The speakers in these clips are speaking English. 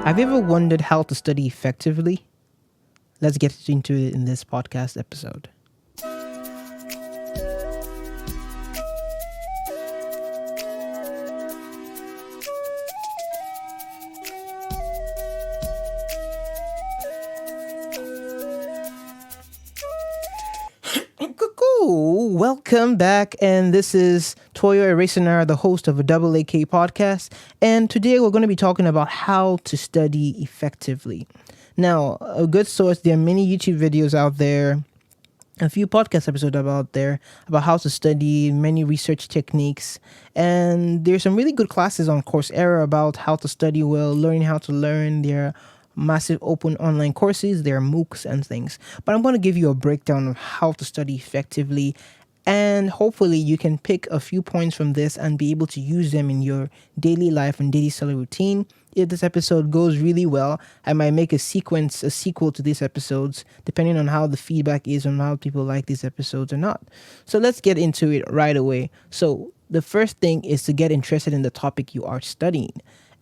Have you ever wondered how to study effectively? Let's get into it in this podcast episode. Cool. Welcome back, and this is Toyo Erasenar, the host of a Double AK podcast. And today we're going to be talking about how to study effectively. Now, a good source, there are many YouTube videos out there, a few podcast episodes about there about how to study, many research techniques, and there's some really good classes on Coursera about how to study well, learning how to learn. There are massive open online courses, there are MOOCs and things. But I'm going to give you a breakdown of how to study effectively, and hopefully you can pick a few points from this and be able to use them in your daily life and daily study routine. If this episode goes really well, I might make a sequel to these episodes, depending on how the feedback is on how people like these episodes or not. So let's get into it right away. So the first thing is to get interested in the topic you are studying.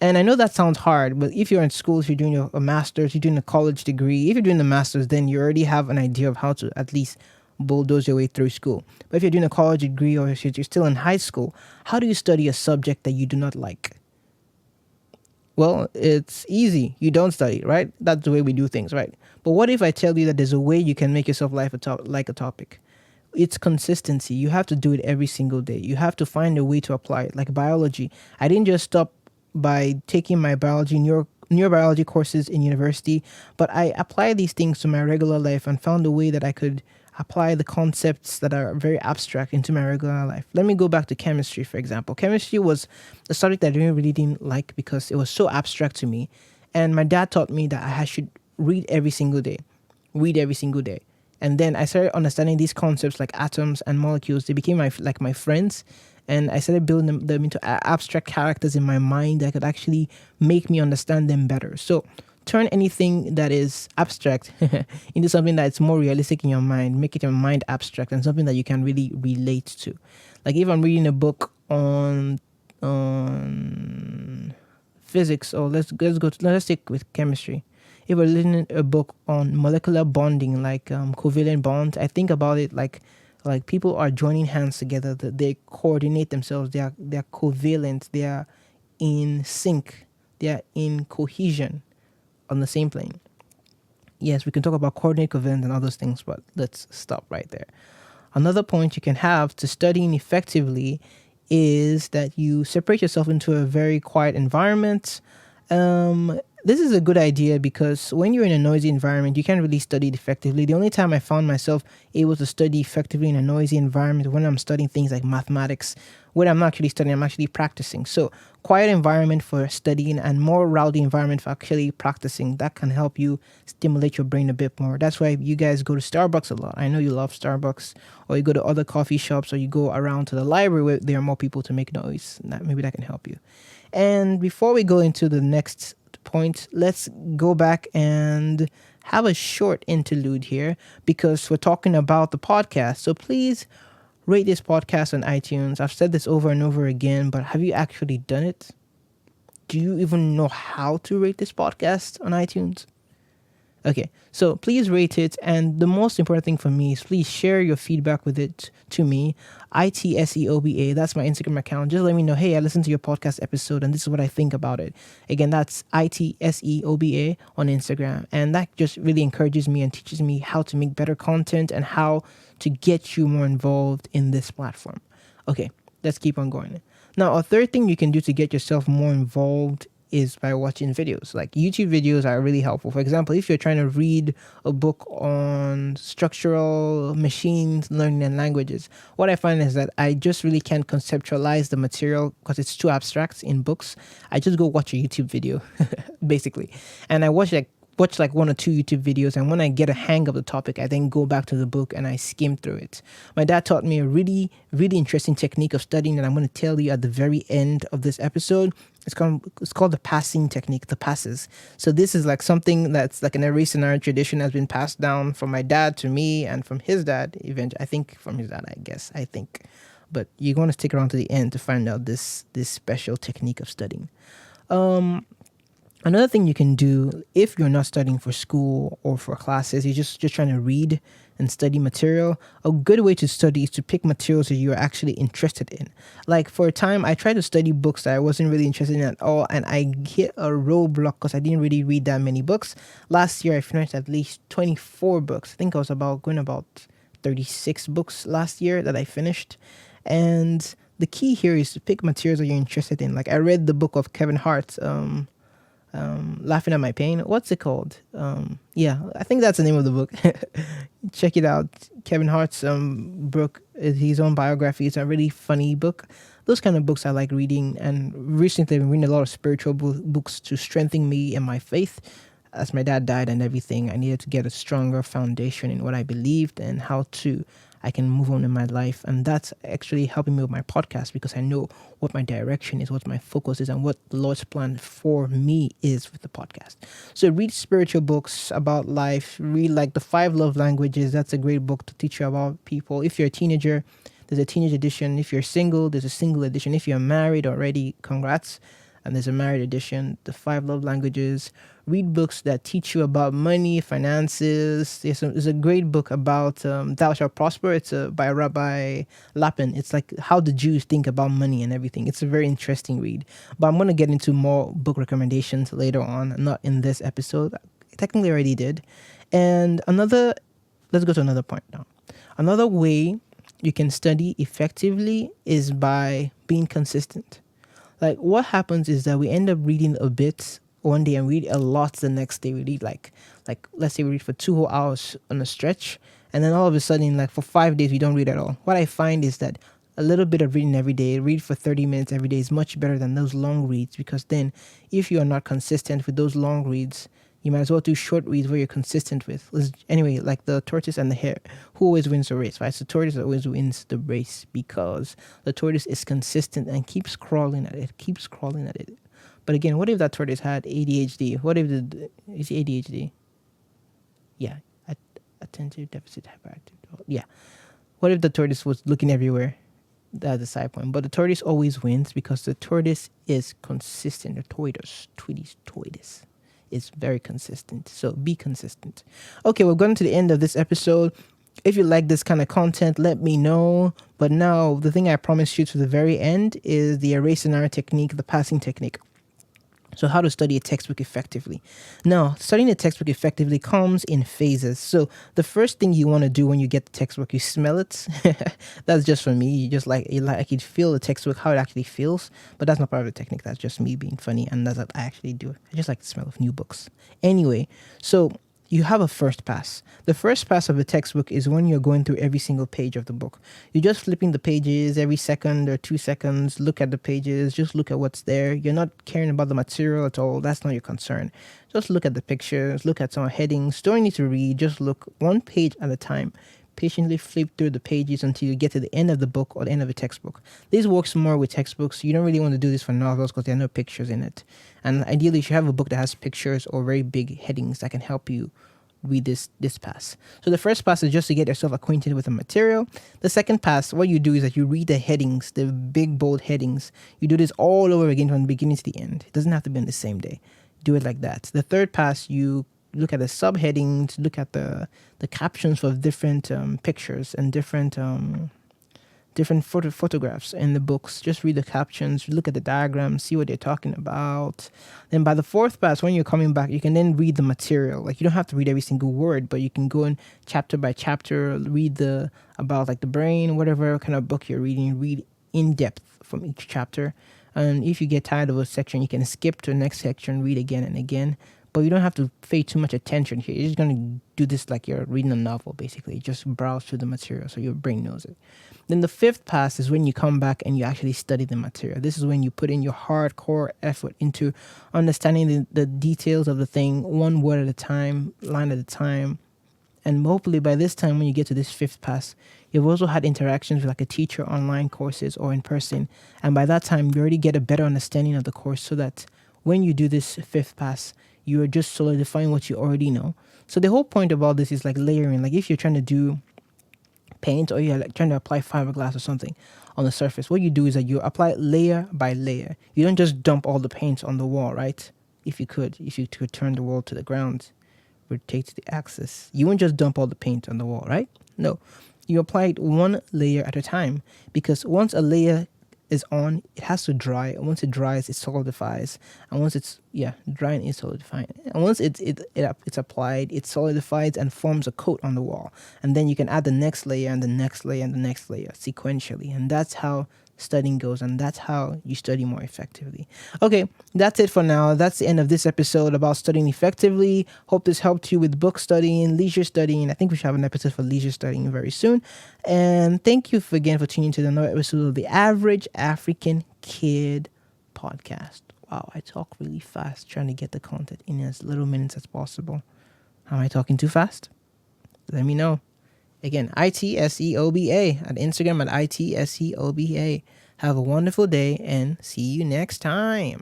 And I know that sounds hard, but if you're in school, if you're doing a master's, you're doing a college degree, if you're doing the master's, then you already have an idea of how to at least bulldoze your way through school. But if you're doing a college degree or if you're still in high school, how do you study a subject that you do not like? Well, it's easy. You don't study, right? That's the way we do things, right? But what if I tell you that there's a way you can make yourself like a topic? It's consistency. You have to do it every single day. You have to find a way to apply it. Like biology, I didn't just stop by taking my neurobiology courses in university, but I applied these things to my regular life and found a way that I could apply the concepts that are very abstract into my regular life. Let me go back to chemistry, for example. Chemistry was a subject that I really didn't like because it was so abstract to me. And my dad taught me that I should read every single day. Read every single day. And then I started understanding these concepts like atoms and molecules. They became my friends. And I started building them into abstract characters in my mind that could actually make me understand them better. So turn anything that is abstract into something that's more realistic in your mind. Make it your mind abstract and something that you can really relate to. Like if I'm reading a book on physics, or let's stick with chemistry. If we're reading a book on molecular bonding, like covalent bonds, I think about it like people are joining hands together. That they coordinate themselves. They are covalent. They are in sync. They are in cohesion on the same plane. Yes, we can talk about coordinate, covalent, and other things, but let's stop right there. Another point you can have to studying effectively is that you separate yourself into a very quiet environment. This is a good idea because when you're in a noisy environment, you can't really study it effectively. The only time I found myself able to study effectively in a noisy environment when I'm studying things like mathematics, when I'm not actually studying, I'm actually practicing. So quiet environment for studying and more rowdy environment for actually practicing. That can help you stimulate your brain a bit more. That's why you guys go to Starbucks a lot. I know you love Starbucks, or you go to other coffee shops, or you go around to the library where there are more people to make noise. Maybe that can help you. And before we go into the next point, let's go back and have a short interlude here because we're talking about the podcast. So please rate this podcast on iTunes. I've said this over and over again, but have you actually done it? Do you even know how to rate this podcast on iTunes? Okay, so please rate it, and the most important thing for me is please share your feedback with it to me. ITSEOBA, that's my Instagram account. Just let me know, hey, I listened to your podcast episode and this is what I think about it. Again, that's ITSEOBA on Instagram, and that just really encourages me and teaches me how to make better content and how to get you more involved in this platform. Okay, let's keep on going. Now, a third thing you can do to get yourself more involved is by watching videos. Like YouTube videos are really helpful. For example, if you're trying to read a book on structural machines learning and languages, what I find is that I just really can't conceptualize the material because it's too abstract in books. I just go watch a YouTube video basically, and I watch like one or two YouTube videos, and when I get a hang of the topic, I then go back to the book and I skim through it. My dad taught me a really, really interesting technique of studying that I'm going to tell you at the very end of this episode. It's called the passing technique, the passes. So this is like something that's like an eraser tradition has been passed down from my dad to me and from his dad, eventually. I think from his dad, I think. But you're going to stick around to the end to find out this special technique of studying. Another thing you can do if you're not studying for school or for classes, you're just trying to read and study material. A good way to study is to pick materials that you're actually interested in. Like for a time, I tried to study books that I wasn't really interested in at all, and I hit a roadblock because I didn't really read that many books. Last year, I finished at least 24 books. I think I was about 36 books last year that I finished, and the key here is to pick materials that you're interested in. Like I read the book of Kevin Hart. Laughing at My Pain. What's it called? Yeah, I think that's the name of the book. Check it out. Kevin Hart's book, his own biography. It's a really funny book. Those kind of books I like reading. And recently I've been reading a lot of spiritual books to strengthen me in my faith. As my dad died and everything, I needed to get a stronger foundation in what I believed and how to I can move on in my life. And that's actually helping me with my podcast because I know what my direction is, what my focus is, and what the Lord's plan for me is with the podcast. So read spiritual books about life. Read like the 5 Love Languages. That's a great book to teach you about people. If you're a teenager, there's a teenage edition. If you're single, there's a single edition. If you're married already, congrats. And there's a married edition, the 5 Love Languages. Read books that teach you about money, finances. There's a great book about Thou Shalt Prosper. It's by Rabbi Lapin. It's like how the Jews think about money and everything. It's a very interesting read. But I'm going to get into more book recommendations later on, not in this episode. I technically already did. And let's go to another point now. Another way you can study effectively is by being consistent. Like what happens is that we end up reading a bit one day and read a lot the next day. We read like let's say we read for 2 hours on a stretch, and then all of a sudden like for 5 days we don't read at all. What I find is that a little bit of reading every day, read for 30 minutes every day is much better than those long reads, because then if you are not consistent with those long reads, you might as well do short reads where you're consistent with. Anyway, like the tortoise and the hare, who always wins the race, right? So the tortoise always wins the race because the tortoise is consistent and keeps crawling at it. But again, what if that tortoise had ADHD? What if is it ADHD? Yeah, attentive deficit hyperactive. Yeah. What if the tortoise was looking everywhere? That's a side point. But the tortoise always wins because the tortoise is consistent. The tortoise is very consistent. So be consistent. Okay, we're going to the end of this episode. If you like this kind of content, let me know. But now, the thing I promised you to the very end is the erase scenario technique, the passing technique. So how to study a textbook effectively. Now, studying a textbook effectively comes in phases. So the first thing you want to do when you get the textbook, you smell it. That's just for me. You just like you feel the textbook, how it actually feels. But that's not part of the technique. That's just me being funny. And that's what I actually do. I just like the smell of new books. Anyway, so you have a first pass. The first pass of a textbook is when you're going through every single page of the book. You're just flipping the pages every second or 2 seconds, look at the pages, just look at what's there. You're not caring about the material at all. That's not your concern. Just look at the pictures, look at some headings. Don't need to read, just look one page at a time. Patiently flip through the pages until you get to the end of the book or the end of the textbook. This works more with textbooks. You don't really want to do this for novels because there are no pictures in it. And ideally, you should have a book that has pictures or very big headings that can help you read this pass. So the first pass is just to get yourself acquainted with the material. The second pass, what you do is that you read the headings, the big bold headings. You do this all over again from the beginning to the end. It doesn't have to be on the same day. Do it like that. The third pass, you look at the subheadings, look at the captions for different pictures and different photographs in the books. Just read the captions, look at the diagrams, see what they're talking about. Then by the fourth pass, when you're coming back, you can then read the material. Like you don't have to read every single word, but you can go in chapter by chapter, read about like the brain, whatever kind of book you're reading, read in depth from each chapter. And if you get tired of a section, you can skip to the next section, read again and again. But you don't have to pay too much attention here. You're just going to do this like you're reading a novel, basically. Just browse through the material so your brain knows it. Then the fifth pass is when you come back and you actually study the material. This is when you put in your hardcore effort into understanding the details of the thing, one word at a time, line at a time. And hopefully by this time, when you get to this fifth pass, you've also had interactions with like a teacher, online courses, or in person. And by that time, you already get a better understanding of the course so that when you do this fifth pass, you are just solidifying what you already know. So the whole point about this is like layering. Like if you're trying to do paint or you're like trying to apply fiberglass or something on the surface, what you do is that you apply layer by layer. You don't just dump all the paint on the wall, right? if you could turn the wall to the ground, rotate the axis, you won't just dump all the paint on the wall, right? No, you apply it one layer at a time, because once a layer is on, it has to dry. And once it dries, it solidifies. And once it's drying, it's solidifying. And once it's applied, it solidifies and forms a coat on the wall. And then you can add the next layer and the next layer and the next layer sequentially. And that's how studying goes, and that's how you study more effectively. Okay, that's it for now. That's the end of this episode about studying effectively. Hope this helped you with book studying, leisure studying. I think we should have an episode for leisure studying very soon. And thank you again for tuning to the another episode of the Average African Kid podcast. Wow, I talk really fast trying to get the content in as little minutes as possible. Am I talking too fast? Let me know. Again, ITSEOBA at Instagram at ITSEOBA. Have a wonderful day and see you next time.